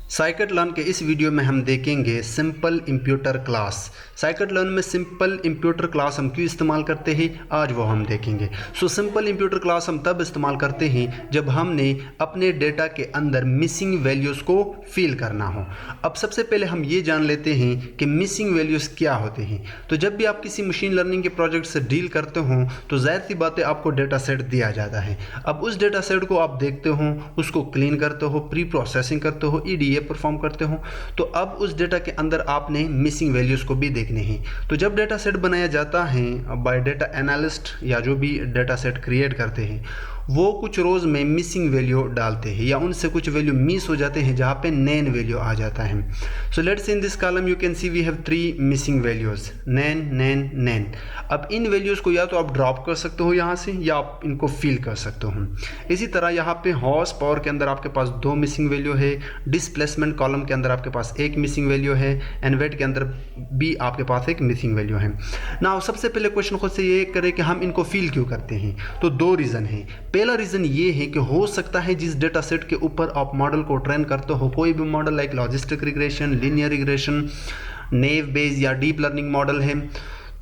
Scikit learn के इस video में हम देखेंगे simple imputer class. Scikit learn में सिंपल इंप्यूटर क्लास हम क्यों इस्तेमाल करते हैं आज वो हम देखेंगे। सिंपल इंप्यूटर क्लास हम तब इस्तेमाल करते हैं जब हमने अपने डेटा के अंदर मिसिंग वैल्यूज़ को फिल करना हो। अब सबसे पहले हम ये जान लेते हैं कि मिसिंग वैल्यूज़ क्या होते हैं। तो जब भी आप किसी मशीन लर्निंग के प्रोजेक्ट से डील करते हो तो ज़ाहिर सी बात है आपको डेटा सेट दिया जाता है। अब उस डेटा सेट को आप देखते हो, उसको क्लीन करते हो, प्री प्रोसेसिंग करते हो, ईडीए परफॉर्म करते हो। तो अब उस डेटा के अंदर आपने मिसिंग वैल्यूज़ को भी देखने हैं। तो जब डेटा सेट बनाया जाता है बाय डेटा एनालिस्ट या जो भी डेटा सेट क्रिएट करते हैं वो कुछ रोज़ में मिसिंग वैल्यू डालते हैं या उनसे कुछ वैल्यू मिस हो जाते हैं जहाँ पे नैन वैल्यू आ जाता है। So let's in this column you can see we have 3 missing values NaN NaN NaN. अब इन वैल्यूज़ को या तो आप ड्रॉप कर सकते हो यहाँ से या आप इनको फिल कर सकते हो। इसी तरह यहाँ पे हॉर्स पावर के अंदर आपके पास 2 मिसिंग वैल्यू है, डिस्प्लेसमेंट कॉलम के अंदर आपके पास 1 मिसिंग वैल्यू है, एंड वेट के अंदर भी आपके पास 1 मिसिंग वैल्यू है। ना सबसे पहले क्वेश्चन खुद से ये करें कि हम इनको फिल क्यों करते हैं। तो 2 रीज़न है। पहला रीज़न ये है कि हो सकता है जिस डेटा सेट के ऊपर आप मॉडल को ट्रेन करते हो, कोई भी model like logistic regression, linear regression, naive Bayes या डीप लर्निंग मॉडल है,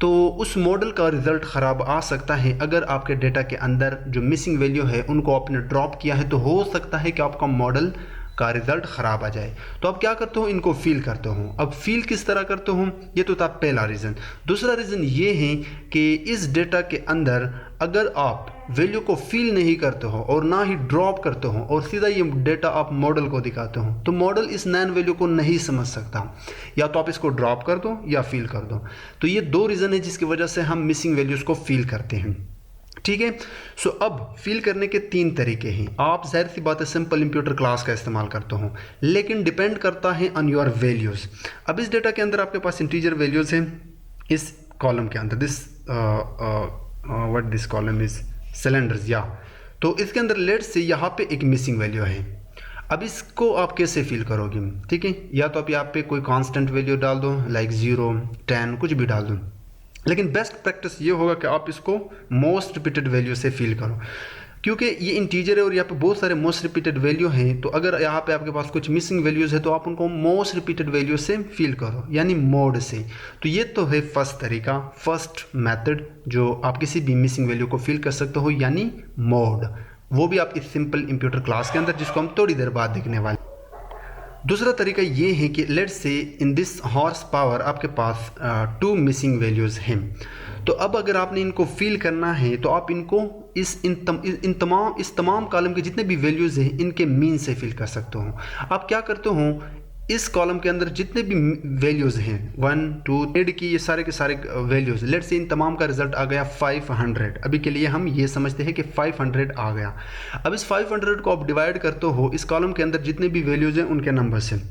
तो उस मॉडल का रिज़ल्ट ख़राब आ सकता है। अगर आपके डेटा के अंदर जो मिसिंग वैल्यू है उनको आपने ड्रॉप किया है तो हो सकता है कि आपका मॉडल का रिज़ल्ट ख़राब आ जाए। तो आप क्या करते हो, इनको फील करते हो। अब फील किस तरह करते हो, ये तो था पहला रीज़न। दूसरा रीज़न ये है कि इस डेटा के अंदर अगर आप वैल्यू को फील नहीं करते हो और ना ही ड्रॉप करते हो और सीधा ये डेटा आप मॉडल को दिखाते हो तो मॉडल इस नैन वैल्यू को नहीं समझ सकता। या तो आप इसको ड्रॉप कर दो या फील कर दो। तो ये 2 रीज़न है जिसकी वजह से हम मिसिंग वैल्यूज़ को फील करते हैं। ठीक है। अब फील करने के 3 तरीके हैं। आप जाहिर सी बात है सिंपल इंप्यूटर क्लास का इस्तेमाल करते हो, लेकिन डिपेंड करता है ऑन योर वैल्यूज़। अब इस डेटा के अंदर आपके पास इंटीजर वैल्यूज़ हैं। इस कॉलम के अंदर दिस कॉलम इज सिलेंडर्स या, तो इसके अंदर लेट्स से यहाँ पे एक मिसिंग वैल्यू है। अब इसको आप कैसे फील करोगे, ठीक है। या तो आप यहाँ पे कोई कांस्टेंट वैल्यू डाल दो लाइक 0, 10 कुछ भी डाल दो, लेकिन बेस्ट प्रैक्टिस ये होगा कि आप इसको मोस्ट रिपीटेड वैल्यू से फील करो, क्योंकि ये इंटीजर है और यहाँ पे बहुत सारे मोस्ट रिपीटेड वैल्यू हैं। तो अगर यहाँ पे आपके पास कुछ मिसिंग वैल्यूज़ है तो आप उनको मोस्ट रिपीटेड वैल्यू से फील करो, यानी मोड से। तो ये तो है फर्स्ट तरीका, फर्स्ट मेथड जो आप किसी भी मिसिंग वैल्यू को फील कर सकते हो, यानी मोड। वो भी आप इस सिंपल इंप्यूटर क्लास के अंदर, जिसको हम थोड़ी देर बाद देखने वाले। दूसरा तरीका ये है कि let's say in this horse power आपके पास 2 मिसिंग वैल्यूज़ हैं। तो अब अगर आपने इनको फील करना है तो आप इनको इस तमाम कॉलम के जितने भी वैल्यूज़ हैं इनके मीन से फील कर सकते हो। आप क्या करते हो, इस कॉलम के अंदर जितने भी वैल्यूज़ हैं 1, 2, 3 की ये सारे के सारे वैल्यूज़, लेट्स से इन तमाम का रिजल्ट आ गया 500। अभी के लिए हम ये समझते हैं कि 500 आ गया। अब इस 500 को आप डिवाइड करते हो इस कॉलम के अंदर जितने भी वैल्यूज़ हैं उनके नंबर से।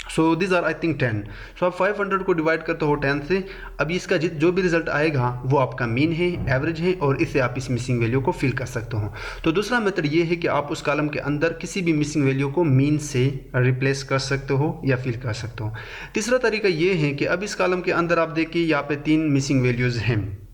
So this are I think 10। सो आप 500 को डिवाइड करते हो 10 से। अब इसका जो भी रिजल्ट आएगा वो आपका मीन है, एवरेज है, और इससे आप इस मिसिंग वैल्यू को फिल कर सकते हो। तो दूसरा मेथड ये है कि आप उस कॉलम के अंदर किसी भी मिसिंग वैल्यू को मीन से रिप्लेस कर सकते हो या फिल कर सकते हो। तीसरा तरीका ये है कि अब इस कॉलम के अंदर आप देखिए यहाँ पे 3 मिसिंग वैल्यूज़ हैं,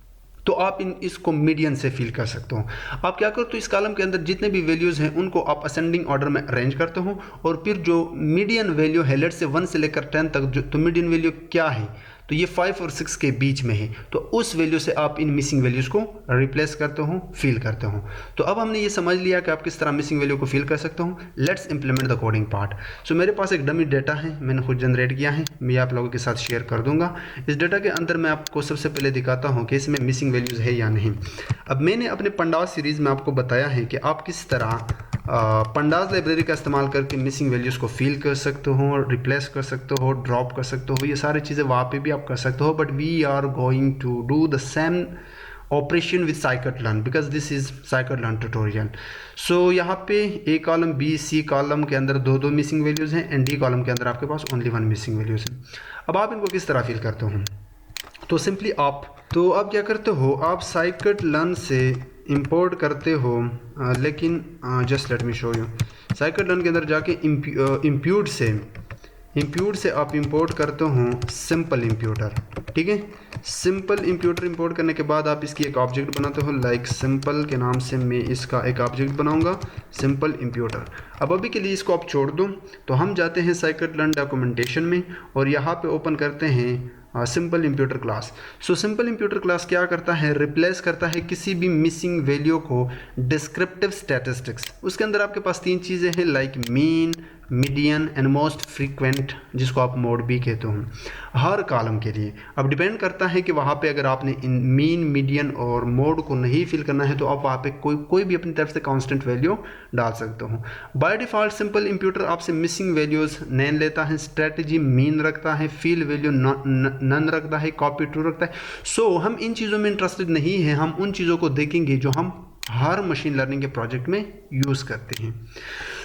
तो आप इसको मीडियन से फील कर सकते हो। आप क्या करो, तो इस कॉलम के अंदर जितने भी वैल्यूज़ हैं उनको आप असेंडिंग ऑर्डर में अरेंज करते हो, और फिर जो मीडियन वैल्यू है लेट से 1 से लेकर 10 तक, तो मीडियन वैल्यू क्या है, तो ये 5 और 6 के बीच में है। तो उस वैल्यू से आप इन मिसिंग वैल्यूज़ को रिप्लेस करते हो, फील करते हो। तो अब हमने ये समझ लिया कि आप किस तरह मिसिंग वैल्यू को फील कर सकते हो। Let's implement the coding part. So मेरे पास एक डमी डेटा है, मैंने खुद जनरेट किया है, मैं आप लोगों के साथ शेयर कर दूंगा। इस डेटा के अंदर मैं आपको सबसे पहले दिखाता हूँ कि इसमें मिसिंग वैल्यूज़ है या नहीं। अब मैंने अपने पंडास सीरीज़ में आपको बताया है कि आप किस तरह पंडास लाइब्रेरी का इस्तेमाल करके मिसिंग वैल्यूज़ को फील कर सकते हो, रिप्लेस कर सकते हो, ड्रॉप कर सकते हो। ये सारी चीज़ें वहाँ पे भी आप कर सकते हो, but we are going to do the same operation with scikit learn because this is scikit learn tutorial. So यहाँ पे A column, B, C column के अंदर 2 मिसिंग वैल्यूज़ हैं, एंड डी कॉलम के अंदर आपके पास ओनली 1 मिसिंग वैल्यूज़ है। अब आप इनको किस तरह फील करते हो, तो सिंपली आप क्या करते हो, आप साइकिट लर्न से इंपोर्ट करते हो, लेकिन just let me show you. Scikit learn के अंदर जाके इम्प्यूट से इंप्यूट से आप इंपोर्ट करते हो सिंपल इंप्यूटर, ठीक है। सिंपल इंप्यूटर इंपोर्ट करने के बाद आप इसकी एक ऑब्जेक्ट बनाते हो, लाइक सिंपल के नाम से मैं इसका एक ऑब्जेक्ट बनाऊंगा, सिंपल इंप्यूटर। अब अभी के लिए इसको आप छोड़ दो। तो हम जाते हैं scikit-learn डॉक्यूमेंटेशन में और यहाँ पे ओपन करते हैं simple imputer class. So simple imputer class क्या करता है, रिप्लेस करता है किसी भी मिसिंग वैल्यू को डिस्क्रिप्टिव स्टैटिस्टिक्स। उसके अंदर आपके पास 3 चीज़ें हैं, like mean, median and most frequent, जिसको आप मोड भी कहते हो, हर कॉलम के लिए। अब डिपेंड करता है कि वहाँ पे अगर आपने इन मीन, मीडियन और मोड को नहीं फिल करना है तो आप वहाँ पे कोई भी अपनी तरफ से कांस्टेंट वैल्यू डाल सकते हो। बाय डिफ़ॉल्ट सिंपल इंप्यूटर आपसे मिसिंग वैल्यूज़ नैन लेता है, स्ट्रेटजी मीन रखता है, फील वैल्यू नन रखता है, कॉपी ट्रू रखता है। सो हम इन चीज़ों में इंटरेस्टेड नहीं हैं, हम उन चीज़ों को देखेंगे जो हम हर मशीन लर्निंग के प्रोजेक्ट में यूज़ करते हैं।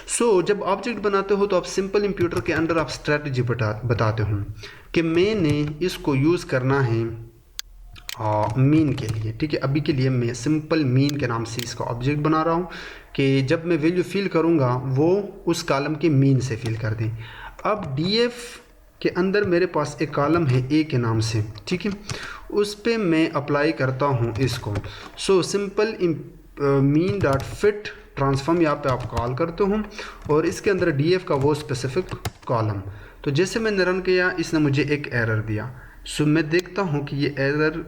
सो जब ऑब्जेक्ट बनाते हो तो आप सिंपल इंप्यूटर के अंदर आप स्ट्रेटजी बताते हो कि मैंने इसको यूज़ करना है मीन के लिए, ठीक है। अभी के लिए मैं सिंपल मीन के नाम से इसका ऑब्जेक्ट बना रहा हूँ कि जब मैं वैल्यू फिल करूँगा वो उस कॉलम के मीन से फिल कर दें। अब डीएफ के अंदर मेरे पास एक कॉलम है ए के नाम से, ठीक है, उस पर मैं अप्लाई करता हूँ इसको। So simple mean dot fit transform यहाँ पे आप कॉल करते हो और इसके अंदर डीएफ का वो स्पेसिफिक कॉलम। तो जैसे मैंने रन किया इसने मुझे एक एरर दिया। सो मैं देखता हूँ कि ये एरर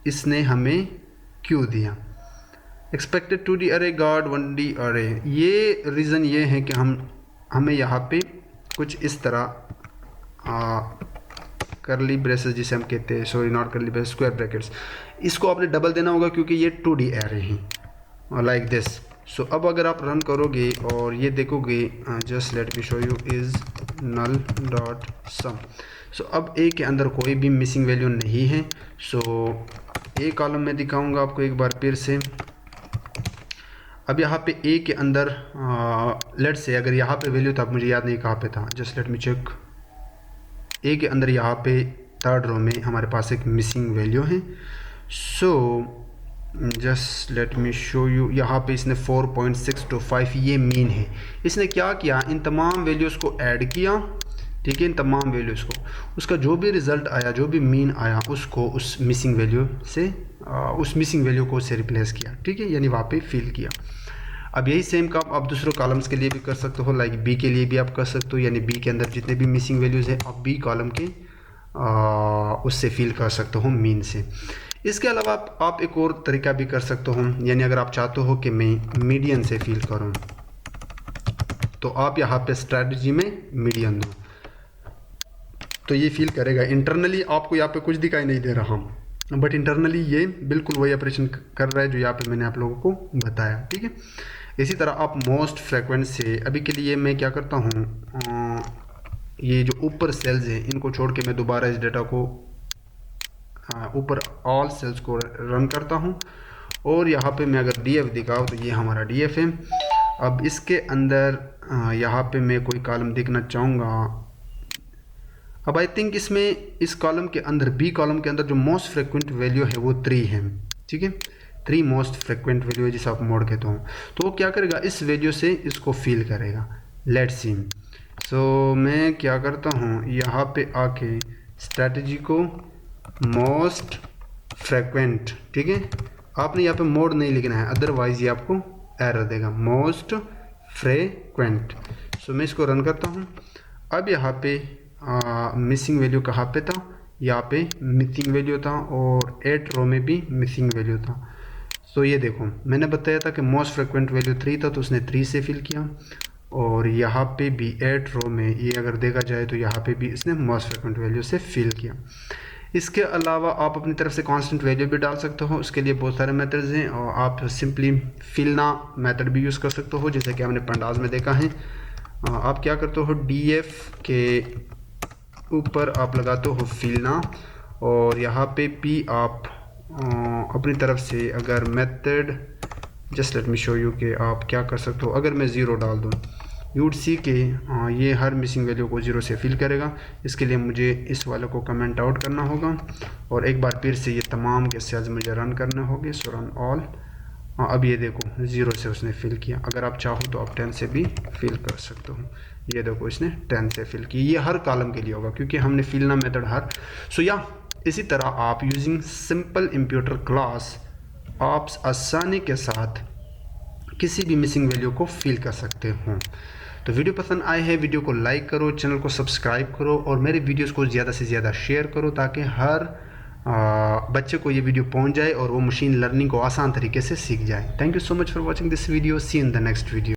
इसने हमें क्यों दिया। एक्सपेक्टेड 2D अरे गॉड 1D अरे, ये रीज़न ये है कि हमें यहाँ पे कुछ इस तरह करली ब्रेसेस जिसे हम कहते हैं, सॉरी नॉट करली ब्रेसेस, स्क्वायर ब्रैकेट्स, इसको आपने डबल देना होगा क्योंकि ये 2D एरे हैं लाइक दिस। सो अब अगर आप रन करोगे और ये देखोगे, just let me show you isnull dot sum. So अब ए के अंदर कोई भी मिसिंग वैल्यू नहीं है। सो ए कॉलम में दिखाऊंगा आपको एक बार फिर से। अब यहाँ पे ए के अंदर लेट से अगर यहाँ पे वैल्यू था, मुझे याद नहीं कहाँ पे था, जस्ट लेट मी चेक। ए के अंदर यहाँ पे थर्ड रो में हमारे पास एक मिसिंग वैल्यू है। So just let me show you, यहाँ पे इसने 4.625 ये मीन है। इसने क्या किया, इन तमाम वैल्यूज़ को ऐड किया, ठीक है, इन तमाम वैल्यूज़ को, उसका जो भी रिज़ल्ट आया, जो भी मीन आया, उसको उस मिसिंग वैल्यू से उस मिसिंग वैल्यू को उससे रिप्लेस किया, ठीक है, यानी वहाँ पे फिल किया। अब यही सेम काम आप दूसरे कॉलम्स के लिए भी कर सकते हो, लाइक बी के लिए भी आप कर सकते हो, यानी बी के अंदर जितने भी मिसिंग वैल्यूज़ है आप बी कॉलम के उससे फिल कर सकते हो मीन से। इसके अलावा आप एक और तरीका भी कर सकते हो, यानी अगर आप चाहते हो कि मैं मीडियन से फिल करूं तो आप यहाँ पे स्ट्रैटेजी में मीडियन दो तो ये फील करेगा। इंटरनली आपको यहाँ पे कुछ दिखाई नहीं दे रहा, बट इंटरनली ये बिल्कुल वही ऑपरेशन कर रहा है जो यहाँ पे मैंने आप लोगों को बताया, ठीक है। इसी तरह आप मोस्ट फ्रिक्वेंट से, अभी के लिए मैं क्या करता हूँ, ये जो ऊपर सेल्स हैं इनको छोड़ के मैं दोबारा इस डेटा को ऊपर ऑल सेल्स को रन करता हूँ और यहाँ पे मैं अगर डीएफ दिखाऊँ तो ये हमारा डीएफ है। अब इसके अंदर यहाँ पे मैं कोई कॉलम देखना चाहूँगा। अब आई थिंक इसमें इस कॉलम के अंदर, बी कॉलम के अंदर जो मोस्ट फ्रिक्वेंट वैल्यू है वो 3 है, ठीक है, 3 मोस्ट फ्रिक्वेंट वैल्यू है जिसे आप मोड कहते हो। तो वो क्या करेगा, इस वैल्यू से इसको फिल करेगा। Let's see. सो मैं क्या करता हूँ, यहाँ पे आके स्ट्रैटेजी को मोस्ट फ्रिक्वेंट, ठीक है, आपने यहाँ पे मोड नहीं लिखना है, अदरवाइज ये आपको एरर देगा, मोस्ट फ्रिक्वेंट। सो मैं इसको रन करता हूँ। अब यहाँ पे मिसिंग वैल्यू कहाँ पे था, यहाँ पे मिसिंग वैल्यू था और 8 रो में भी मिसिंग वैल्यू था। सो ये देखो मैंने बताया था कि मोस्ट फ्रिक्वेंट वैल्यू 3 था तो उसने 3 से फिल किया और यहाँ पे भी 8 रो में ये अगर देखा जाए तो यहाँ पे भी इसने मोस्ट फ्रिक्वेंट वैल्यू से फिल किया। इसके अलावा आप अपनी तरफ से कांस्टेंट वैल्यू भी डाल सकते हो, उसके लिए बहुत सारे मेथड्स हैं और आप सिंपली फिलना मेथड भी यूज़ कर सकते हो, जैसे कि हमने पंडाज में देखा है। आप क्या करते हो, डीएफ के ऊपर आप लगाते हो फिलना और यहाँ पे पी आप अपनी तरफ से अगर method, just let me show you कि आप क्या कर सकते हो। अगर मैं 0 डाल दूँ, यू वुड सी के ये हर मिसिंग वैल्यू को 0 से फिल करेगा। इसके लिए मुझे इस वाले को कमेंट आउट करना होगा और एक बार फिर से ये तमाम के सेल्स मुझे रन करने होंगे। सो रन ऑल हाँ अब ये देखो 0 से उसने फिल किया। अगर आप चाहो तो आप 10 से भी फिल कर सकते हो। ये देखो इसने 10 से फिल की। ये हर कॉलम के लिए होगा क्योंकि हमने फिल ना मेथड हर। सो या इसी तरह आप यूजिंग सिंपल इंप्यूटर क्लास आप आसानी के साथ किसी भी मिसिंग वैल्यू को फिल कर सकते हो। तो वीडियो पसंद आए है, वीडियो को लाइक करो, चैनल को सब्सक्राइब करो और मेरे वीडियोस को ज़्यादा से ज़्यादा शेयर करो ताकि हर बच्चे को ये वीडियो पहुंच जाए और वो मशीन लर्निंग को आसान तरीके से सीख जाए। Thank you so much for watching this video. See in the next video.